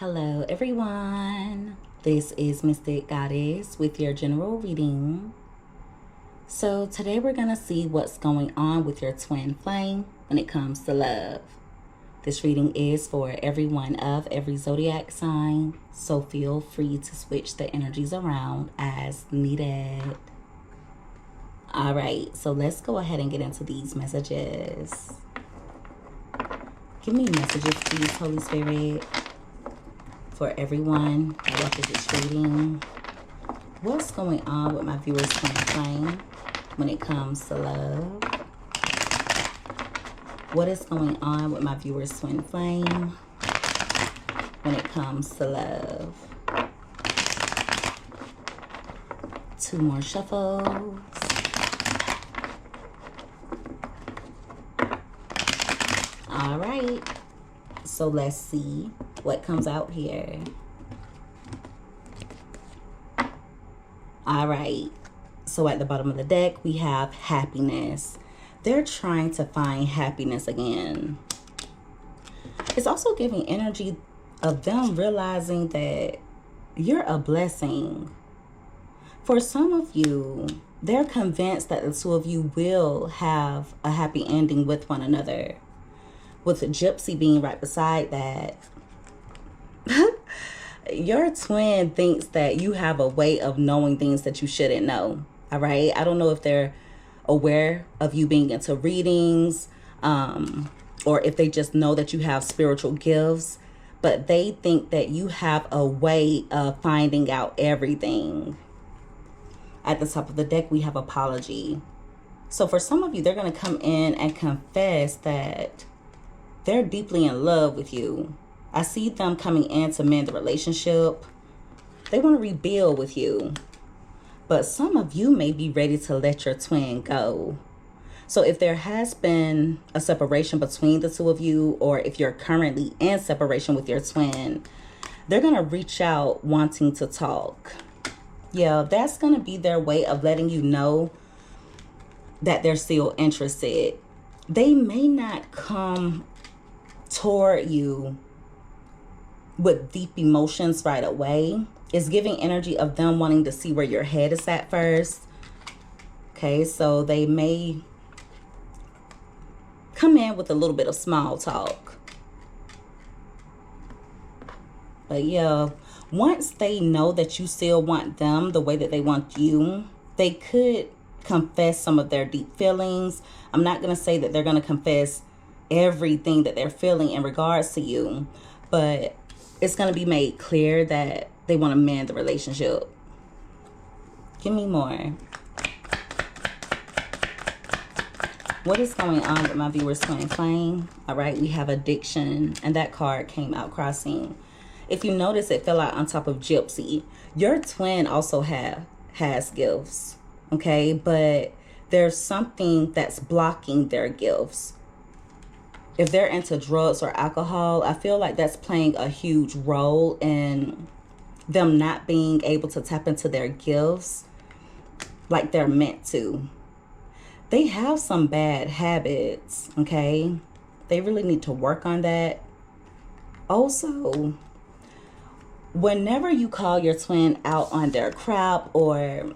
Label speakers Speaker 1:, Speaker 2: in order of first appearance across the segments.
Speaker 1: Hello everyone, this is Mystic Goddess with your general reading. So today we're going to see what's going on with your twin flame when it comes to love. This reading is for everyone of every zodiac sign, so feel free to switch the energies around as needed. Alright, so let's go ahead and get into these messages. Give me messages please, Holy Spirit. For everyone that watches this reading, what's going on with my viewers twin flame when it comes to love? What is going on with my viewers twin flame when it comes to love? Two more shuffles. All right, so let's see what comes out here. All right, so at the bottom of the deck we have happiness. They're trying to find happiness again. It's also giving energy of them realizing that you're a blessing. For some of you, they're convinced that the two of you will have a happy ending with one another, with the Gypsy being right beside that. Your twin thinks that you have a way of knowing things that you shouldn't know. All right, I don't know if they're aware of you being into readings, or if they just know that you have spiritual gifts, but they think that you have a way of finding out everything. At the top of the deck we have apology. So for some of you, they're going to come in and confess that they're deeply in love with you. I see them coming in to mend the relationship. They want to rebuild with you. But some of you may be ready to let your twin go. So if there has been a separation between the two of you, or if you're currently in separation with your twin, they're going to reach out wanting to talk. Yeah, that's going to be their way of letting you know that they're still interested. They may not come toward you with deep emotions right away. It's giving energy of them wanting to see where your head is at first. Okay, so they may come in with a little bit of small talk. But yeah, once they know that you still want them the way that they want you, they could confess some of their deep feelings. I'm not going to say that they're going to confess everything that they're feeling in regards to you, but it's going to be made clear that they want to mend the relationship. Give me more. What is going on with my viewers twin flame? All right, we have addiction, and that card came out crossing. If you notice, it fell out on top of Gypsy. Your twin also has gifts, okay? But there's something that's blocking their gifts. If they're into drugs or alcohol, I feel like that's playing a huge role in them not being able to tap into their gifts like they're meant to. They have some bad habits, okay? They really need to work on that. Also, whenever you call your twin out on their crap, or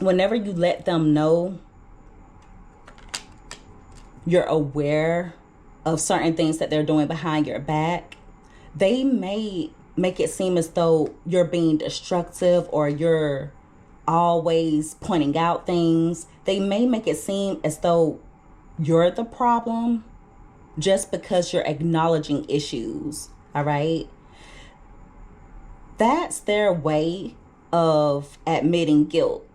Speaker 1: whenever you let them know you're aware of certain things that they're doing behind your back, they may make it seem as though you're being destructive, or you're always pointing out things. They may make it seem as though you're the problem just because you're acknowledging issues. All right, that's their way of admitting guilt,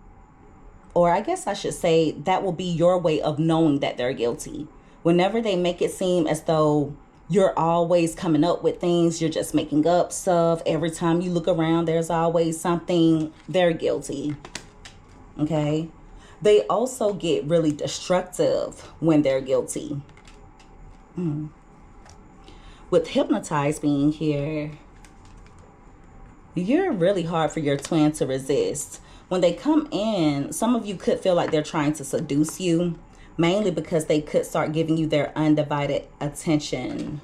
Speaker 1: or I guess I should say that will be your way of knowing that they're guilty. Whenever they make it seem as though you're always coming up with things, you're just making up stuff, every time you look around there's always something, they're guilty. Okay, they also get really destructive when they're guilty. With Hypnotized being here, you're really hard for your twin to resist. When they come in, some of you could feel like they're trying to seduce you, mainly because they could start giving you their undivided attention.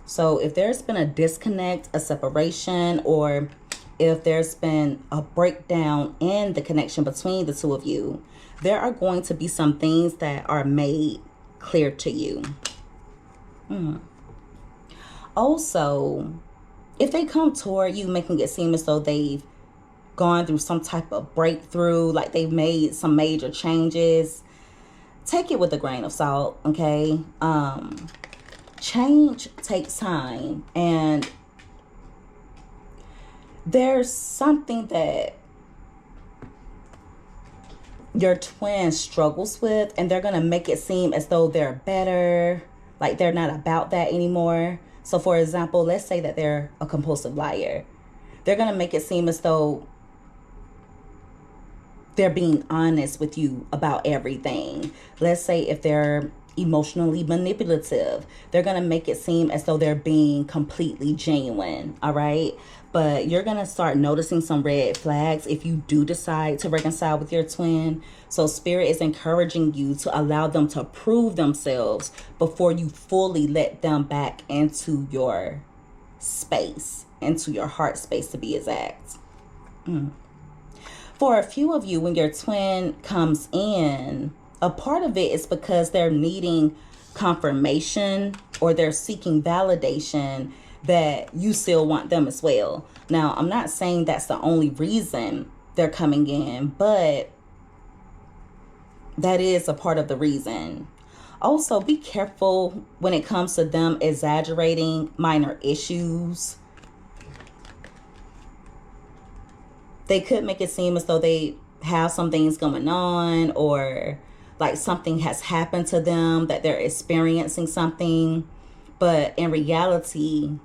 Speaker 1: So if there's been a disconnect, a separation, or if there's been a breakdown in the connection between the two of you, there are going to be some things that are made clear to you. Also, if they come toward you making it seem as though they've gone through some type of breakthrough, like they've made some major changes, take it with a grain of salt, okay? Change takes time, and there's something that your twin struggles with, and they're going to make it seem as though they're better, like they're not about that anymore. So for example, let's say that they're a compulsive liar. They're going to make it seem as though they're being honest with you about everything. Let's say if they're emotionally manipulative, they're going to make it seem as though they're being completely genuine. All right. But you're going to start noticing some red flags if you do decide to reconcile with your twin. So Spirit is encouraging you to allow them to prove themselves before you fully let them back into your space, into your heart space to be exact. For a few of you, when your twin comes in, a part of it is because they're needing confirmation or they're seeking validation that you still want them as well. Now, I'm not saying that's the only reason they're coming in, but that is a part of the reason. Also, be careful when it comes to them exaggerating minor issues. They could make it seem as though they have some things going on, or like something has happened to them, that they're experiencing something. But in reality,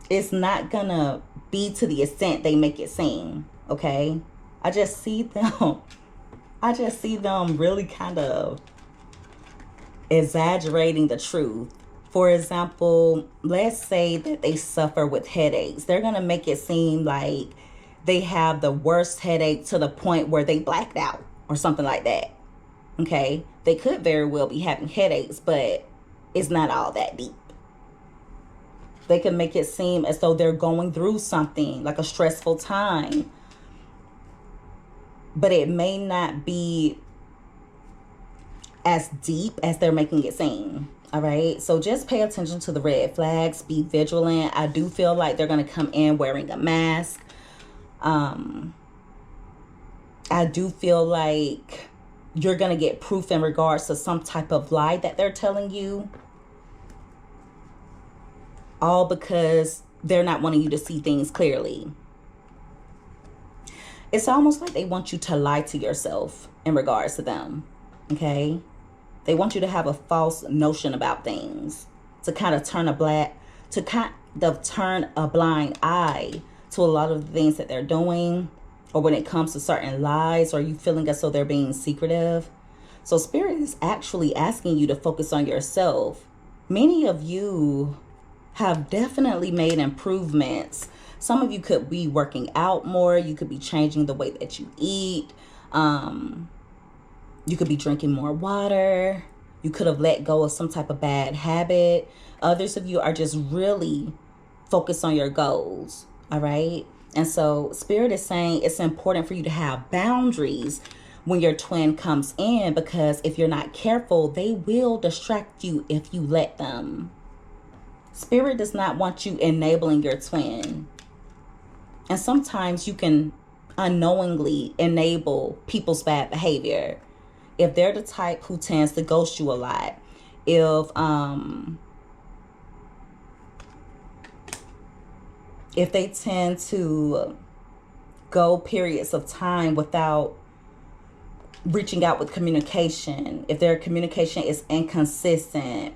Speaker 1: it's not gonna be to the extent they make it seem, okay? I just see them really kind of exaggerating the truth. For example, let's say that they suffer with headaches. They're gonna make it seem like they have the worst headache to the point where they blacked out or something like that. Okay? They could very well be having headaches, but it's not all that deep. They can make it seem as though they're going through something, like a stressful time, but it may not be as deep as they're making it seem. All right. So just pay attention to the red flags. Be vigilant. I do feel like they're going to come in wearing a mask. I do feel like you're going to get proof in regards to some type of lie that they're telling you. All because they're not wanting you to see things clearly. It's almost like they want you to lie to yourself in regards to them. Okay? They want you to have a false notion about things, to kind of turn a blind eye to a lot of the things that they're doing, or when it comes to certain lies, or you feeling as though they're being secretive. So Spirit is actually asking you to focus on yourself. Many of you have definitely made improvements. Some of you could be working out more. You could be changing the way that you eat. You could be drinking more water. You could have let go of some type of bad habit. Others of you are just really focused on your goals. All right. And so Spirit is saying it's important for you to have boundaries when your twin comes in, because if you're not careful, they will distract you if you let them. Spirit does not want you enabling your twin. And sometimes you can unknowingly enable people's bad behavior. If they're the type who tends to ghost you a lot, if they tend to go periods of time without reaching out with communication, if their communication is inconsistent,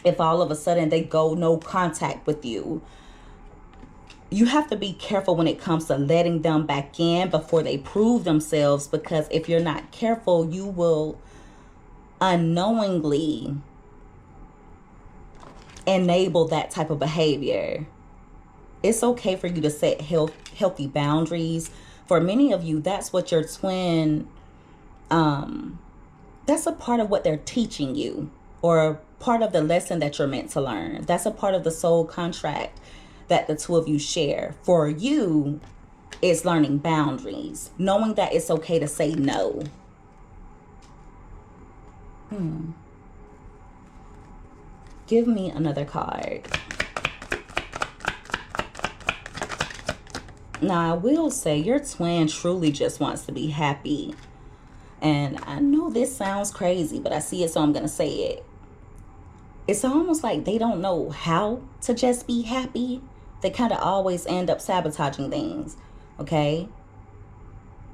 Speaker 1: if all of a sudden they go no contact with you, you have to be careful when it comes to letting them back in before they prove themselves, because if you're not careful, you will unknowingly enable that type of behavior. It's okay for you to set healthy boundaries. For many of you, that's what your twin that's a part of what they're teaching you, or part of the lesson that you're meant to learn. That's a part of the soul contract that the two of you share. For you, it's learning boundaries, knowing that it's okay to say no. Give me another card. Now, I will say your twin truly just wants to be happy. And I know this sounds crazy, but I see it, so I'm going to say it. It's almost like they don't know how to just be happy. They kind of always end up sabotaging things, okay?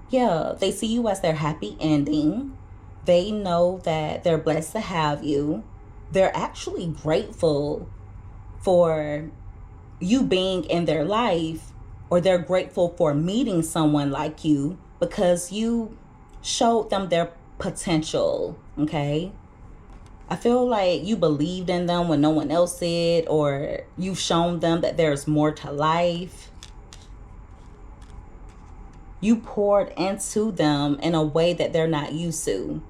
Speaker 1: Yeah, they see you as their happy ending. They know that they're blessed to have you. They're actually grateful for you being in their life, or they're grateful for meeting someone like you because you showed them their potential, okay? I feel like you believed in them when no one else did, or you've shown them that there's more to life. You poured into them in a way that they're not used to.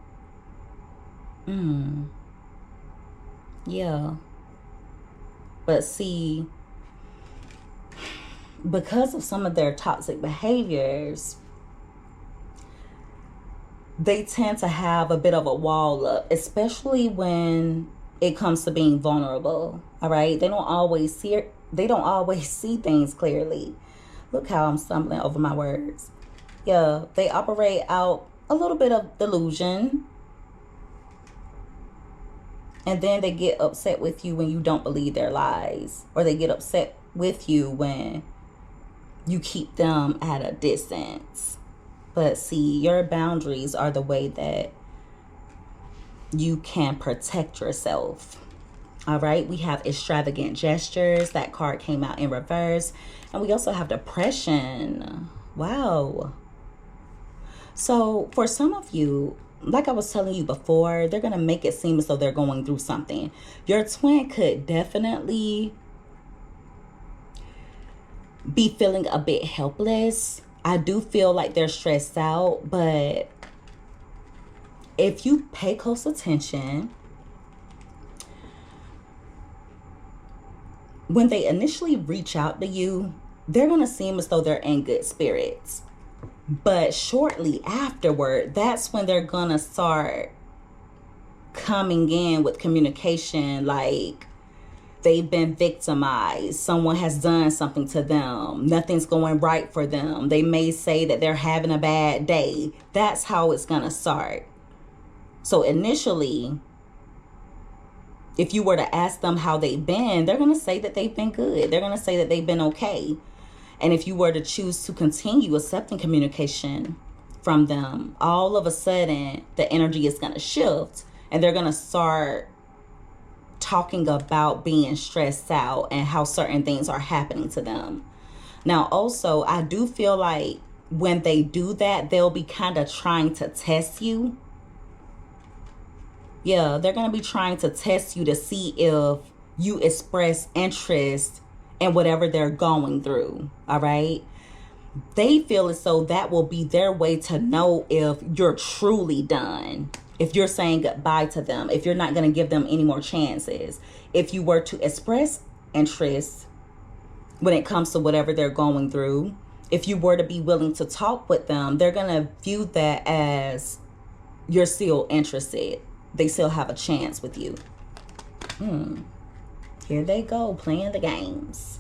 Speaker 1: Yeah. But see, because of some of their toxic behaviors, they tend to have a bit of a wall up, especially when it comes to being vulnerable. All right, they don't always see things clearly. Look how I'm stumbling over my words. Yeah, they operate out a little bit of delusion, and then they get upset with you when you don't believe their lies, or they get upset with you when you keep them at a distance. But see, your boundaries are the way that you can protect yourself. All right, we have extravagant gestures. That card came out in reverse. And we also have depression. Wow. So for some of you, like I was telling you before, they're going to make it seem as though they're going through something. Your twin could definitely be feeling a bit helpless. I do feel like they're stressed out, but if you pay close attention, when they initially reach out to you, they're going to seem as though they're in good spirits. But shortly afterward, that's when they're going to start coming in with communication like they've been victimized. Someone has done something to them. Nothing's going right for them. They may say that they're having a bad day. That's how it's going to start. So initially, if you were to ask them how they've been, they're going to say that they've been good. They're going to say that they've been okay. And if you were to choose to continue accepting communication from them, all of a sudden, the energy is going to shift, and they're going to start talking about being stressed out and how certain things are happening to them. Now, also, I do feel like when they do that, they'll be kind of trying to test you. Yeah, they're going to be trying to test you to see if you express interest in whatever they're going through. All right. They feel as though that will be their way to know if you're truly done. If you're saying goodbye to them, if you're not going to give them any more chances, if you were to express interest when it comes to whatever they're going through, if you were to be willing to talk with them, they're going to view that as you're still interested. They still have a chance with you. Here they go, playing the games.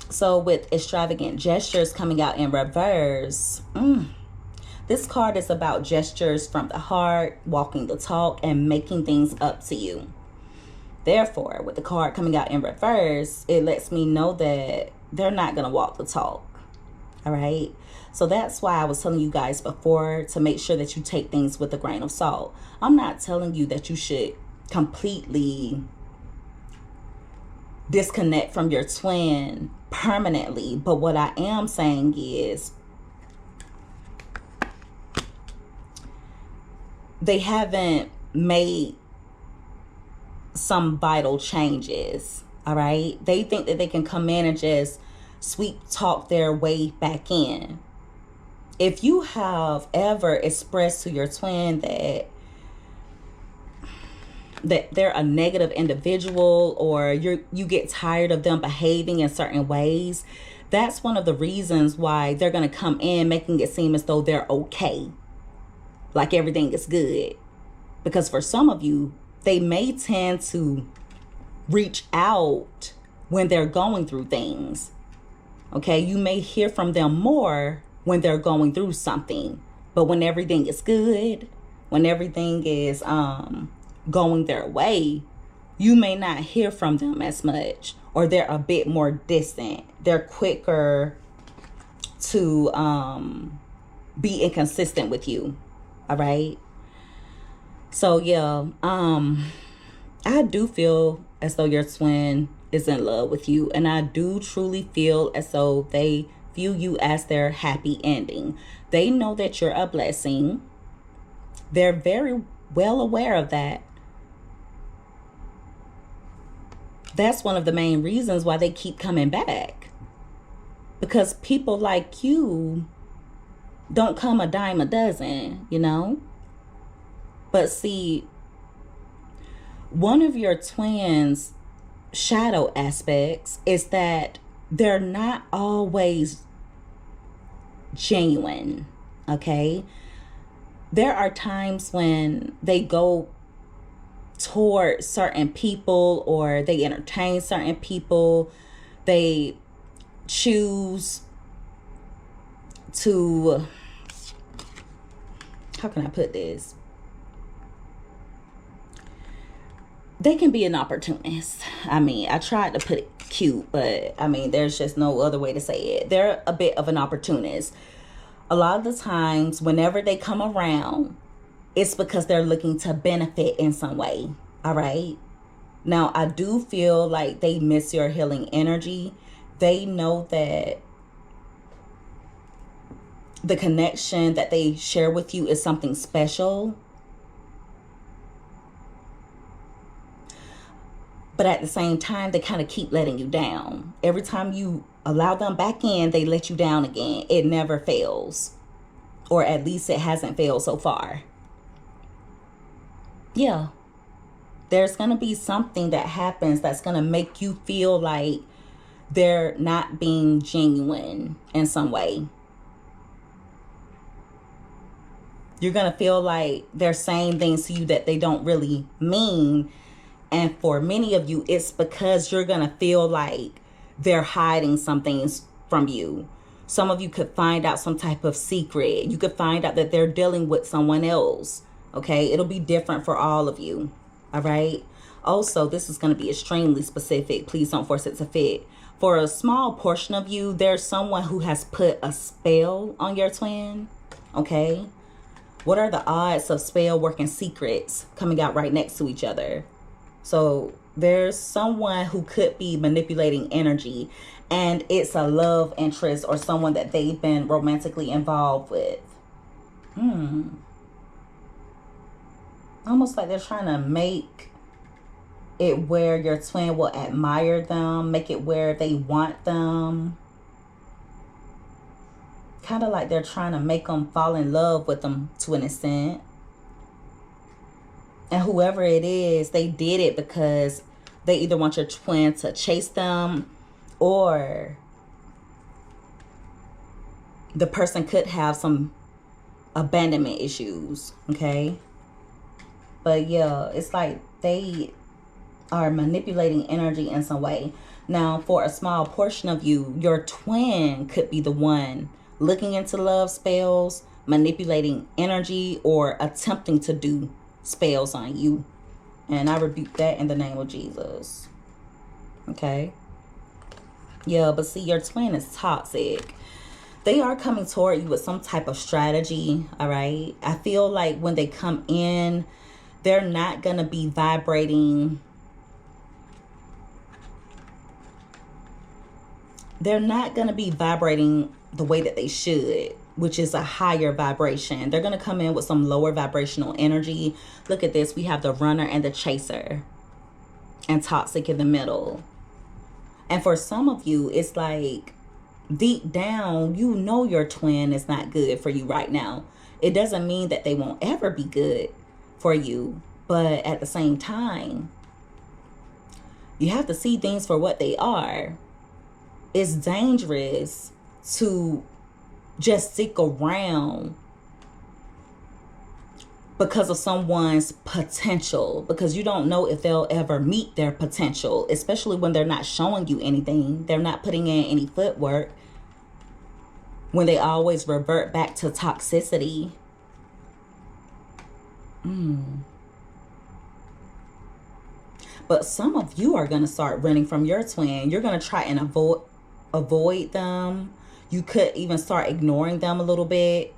Speaker 1: So with extravagant gestures coming out in reverse, this card is about gestures from the heart, walking the talk, and making things up to you. Therefore, with the card coming out in reverse, it lets me know that they're not going to walk the talk. All right. So that's why I was telling you guys before to make sure that you take things with a grain of salt. I'm not telling you that you should completely disconnect from your twin permanently. But what I am saying is they haven't made some vital changes. All right. They think that they can come in and just sweet talk their way back in. if you have ever expressed to your twin that they're a negative individual, or you get tired of them behaving in certain ways, that's one of the reasons why they're going to come in making it seem as though they're okay, like everything is good. Because for some of you, they may tend to reach out when they're going through things. Okay, you may hear from them more when they're going through something, but when everything is good, when everything is going their way, you may not hear from them as much, or they're a bit more distant. They're quicker to be inconsistent with you. All right. So yeah, I do feel as though your twin is in love with you, and I do truly feel as though they view you as their happy ending. They know that you're a blessing. They're very well aware of that. That's one of the main reasons why they keep coming back, because people like you don't come a dime a dozen, you know. But see, one of your twins' shadow aspects is that they're not always genuine. Okay, there are times when they go toward certain people, or they entertain certain people. They choose to, how can I put this? They can be an opportunist. I mean, I tried to put it cute, but I mean, there's just no other way to say it. They're a bit of an opportunist. A lot of the times, whenever they come around, it's because they're looking to benefit in some way. All right. Now, I do feel like they miss your healing energy. They know that the connection that they share with you is something special. But at the same time, they kind of keep letting you down. Every time you allow them back in, they let you down again. It never fails. Or at least it hasn't failed so far. Yeah. There's going to be something that happens that's going to make you feel like they're not being genuine in some way. You're going to feel like they're saying things to you that they don't really mean. And for many of you, it's because you're going to feel like they're hiding some things from you. Some of you could find out some type of secret. You could find out that they're dealing with someone else. Okay, it'll be different for all of you. All right. Also, this is going to be extremely specific. Please don't force it to fit. For a small portion of you, there's someone who has put a spell on your twin. Okay. What are the odds of spell working secrets coming out right next to each other? So there's someone who could be manipulating energy, and it's a love interest or someone that they've been romantically involved with. Almost like they're trying to make it where your twin will admire them, make it where they want them. Kind of like they're trying to make them fall in love with them to an extent. And whoever it is, they did it because they either want your twin to chase them, or the person could have some abandonment issues. Okay. But yeah, it's like they are manipulating energy in some way. Now, for a small portion of you, your twin could be the one looking into love spells, manipulating energy, or attempting to do spells on you. And I rebuke that in the name of Jesus. Okay. Yeah, but see, your twin is toxic. They are coming toward you with some type of strategy. All right. I feel like when they come in, they're not going to be vibrating. They're not going to be vibrating the way that they should, which is a higher vibration. They're going to come in with some lower vibrational energy. Look at this. We have the runner and the chaser, and toxic in the middle. And for some of you, it's like deep down, you know your twin is not good for you right now. It doesn't mean that they won't ever be good for you. But at the same time, you have to see things for what they are. It's dangerous to just stick around because of someone's potential, because you don't know if they'll ever meet their potential, especially when they're not showing you anything. They're not putting in any footwork, when they always revert back to toxicity. But some of you are going to start running from your twin. You're going to try and avoid them. You could even start ignoring them a little bit.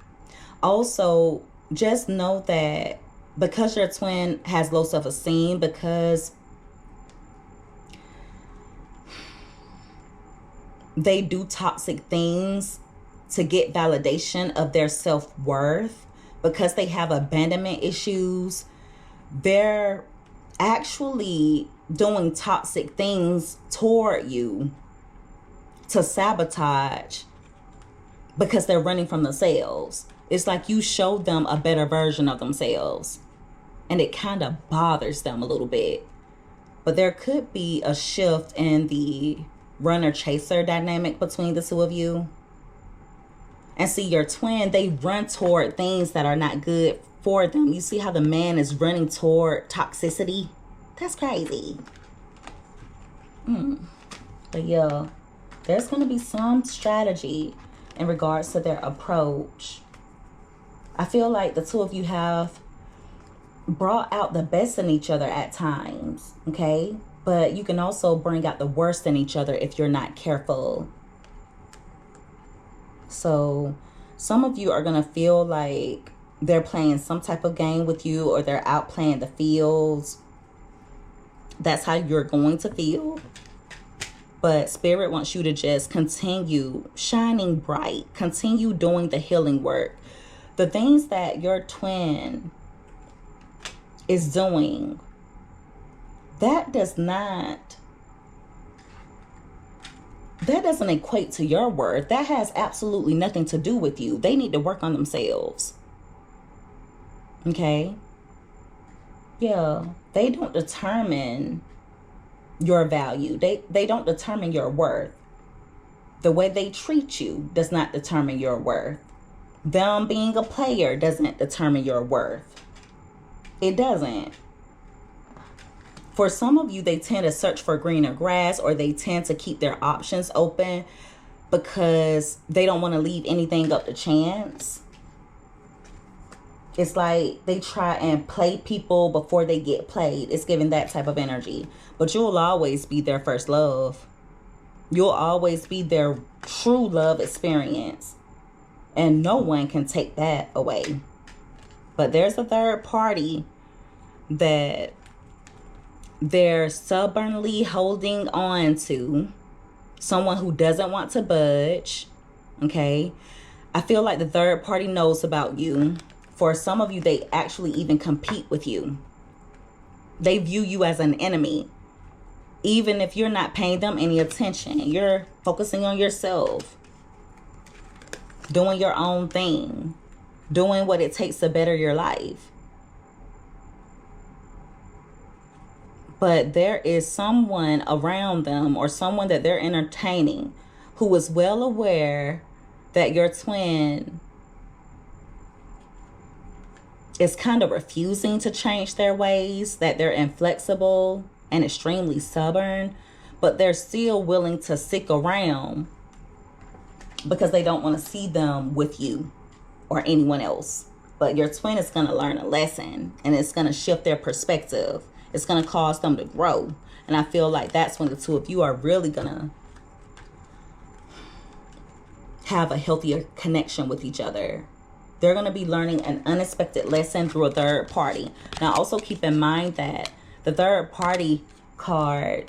Speaker 1: Also, just know that because your twin has low self-esteem, because they do toxic things to get validation of their self-worth, because they have abandonment issues, they're actually doing toxic things toward you to sabotage, because they're running from themselves. It's like you showed them a better version of themselves, and it kind of bothers them a little bit. But there could be a shift in the runner-chaser dynamic between the two of you. And see, your twin, they run toward things that are not good for them. You see how the man is running toward toxicity? That's crazy. But yeah, there's going to be some strategy in regards to their approach. I feel like the two of you have brought out the best in each other at times, okay? But you can also bring out the worst in each other if you're not careful. So some of you are going to feel like they're playing some type of game with you, or they're out playing the fields. That's how you're going to feel. But Spirit wants you to just continue shining bright. Continue doing the healing work. The things that your twin is doing, that doesn't equate to your worth. That has absolutely nothing to do with you. They need to work on themselves. Okay? Yeah. They don't determine your value. They don't determine your worth. The way they treat you does not determine your worth. Them being a player doesn't determine your worth. It doesn't. For some of you, they tend to search for greener grass, or they tend to keep their options open because they don't want to leave anything up to chance. It's like they try and play people before they get played. It's giving that type of energy. But you'll always be their first love. You'll always be their true love experience. And no one can take that away. But there's a third party that they're stubbornly holding on to. Someone who doesn't want to budge. Okay? I feel like the third party knows about you. For some of you, they actually even compete with you. They view you as an enemy. Even if you're not paying them any attention. You're focusing on yourself. Doing your own thing. Doing what it takes to better your life. But there is someone around them, or someone that they're entertaining, who is well aware that your twin is kind of refusing to change their ways, that they're inflexible and extremely stubborn, but they're still willing to stick around because they don't want to see them with you or anyone else. But your twin is going to learn a lesson, and it's going to shift their perspective. It's going to cause them to grow. And I feel like that's when the two of you are really going to have a healthier connection with each other. They're going to be learning an unexpected lesson through a third party. Now, also keep in mind that the third party card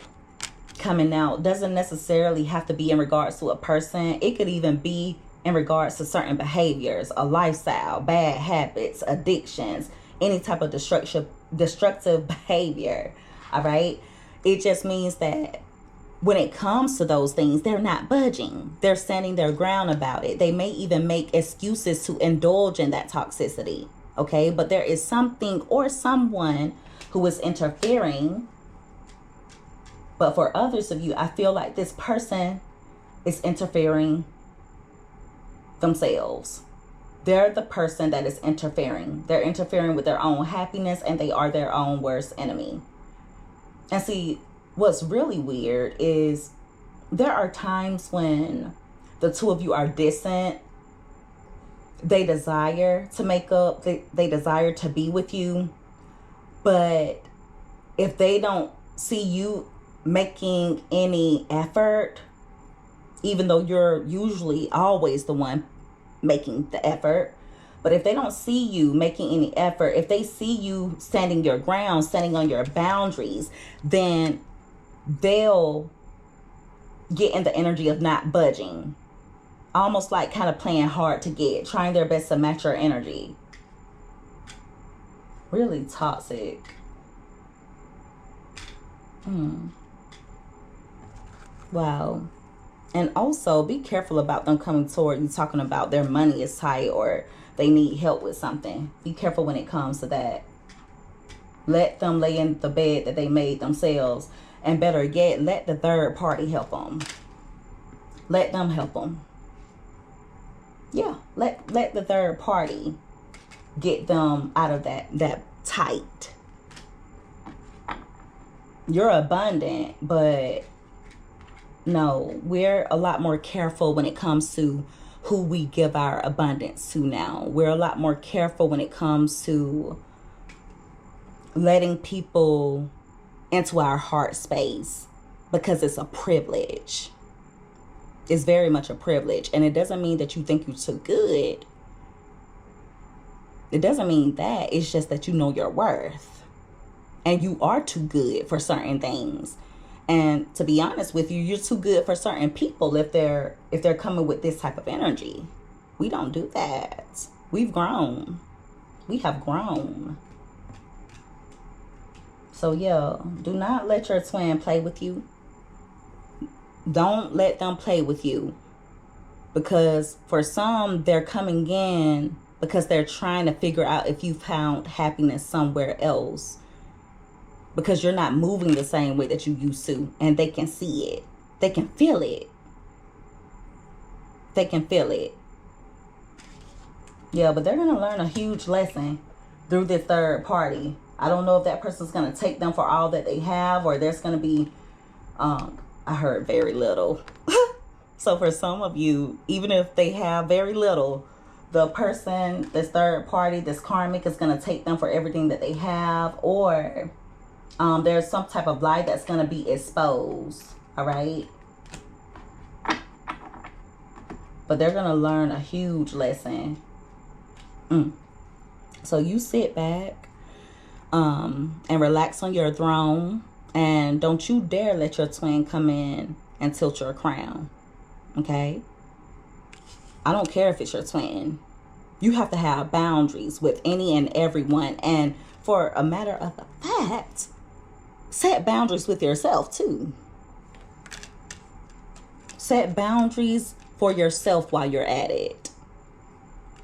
Speaker 1: coming out doesn't necessarily have to be in regards to a person. It could even be in regards to certain behaviors, a lifestyle, bad habits, addictions, any type of destructive behavior. All right? It just means that when it comes to those things, they're not budging. They're standing their ground about it. They may even make excuses to indulge in that toxicity. Okay, but there is something or someone who is interfering. But for others of you, I feel like this person is interfering themselves. They're the person that is interfering. They're interfering with their own happiness, and they are their own worst enemy. And see, what's really weird is there are times when the two of you are distant. They desire to make up. They desire to be with you. But if they don't see you making any effort, even though you're usually always the one making the effort, but if they don't see you making any effort, if they see you standing your ground, standing on your boundaries, then they'll get in the energy of not budging. Almost like kind of playing hard to get, trying their best to match your energy. Really toxic. Wow. And also be careful about them coming toward you talking about their money is tight or they need help with something. Be careful when it comes to that. Let them lay in the bed that they made themselves. And better yet, let the third party help them. Let them help them. Yeah, let the third party get them out of that tight. You're abundant, but no, we're a lot more careful when it comes to who we give our abundance to now. We're a lot more careful when it comes to letting people into our heart space because it's a privilege. It's very much a privilege. And it doesn't mean that you think you're too good. It doesn't mean that. It's just that you know your worth. And you are too good for certain things. And to be honest with you, you're too good for certain people if they're coming with this type of energy. We don't do that. We've grown. We have grown. So yeah, do not let your twin play with you. Don't let them play with you. Because for some, they're coming in because they're trying to figure out if you found happiness somewhere else. Because you're not moving the same way that you used to. And they can see it. They can feel it. They can feel it. Yeah, but they're going to learn a huge lesson through this third party. I don't know if that person's going to take them for all that they have, or there's going to be, I heard very little. So for some of you, even if they have very little, the person, this third party, this karmic is going to take them for everything that they have, or there's some type of lie that's going to be exposed. All right. But they're going to learn a huge lesson. So you sit back and relax on your throne. And don't you dare let your twin come in and tilt your crown. Okay? I don't care if it's your twin. You have to have boundaries with any and everyone. And for a matter of the fact, set boundaries with yourself too. Set boundaries for yourself while you're at it.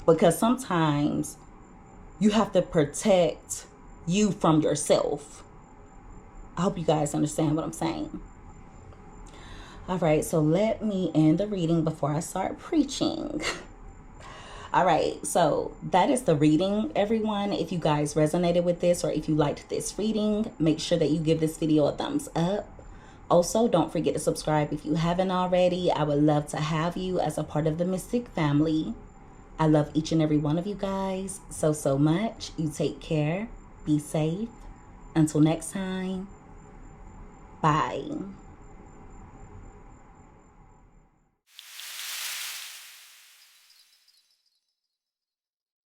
Speaker 1: Because sometimes you have to protect you from yourself. I hope you guys understand what I'm saying. All right, so let me end the reading before I start preaching. All right, so that is the reading, everyone. If you guys resonated with this or if you liked this reading, make sure that you give this video a thumbs up. Also, don't forget to subscribe if you haven't already. I would love to have you as a part of the Mystic family. I love each and every one of you guys so much. You take care. Be safe. Until next time. Bye.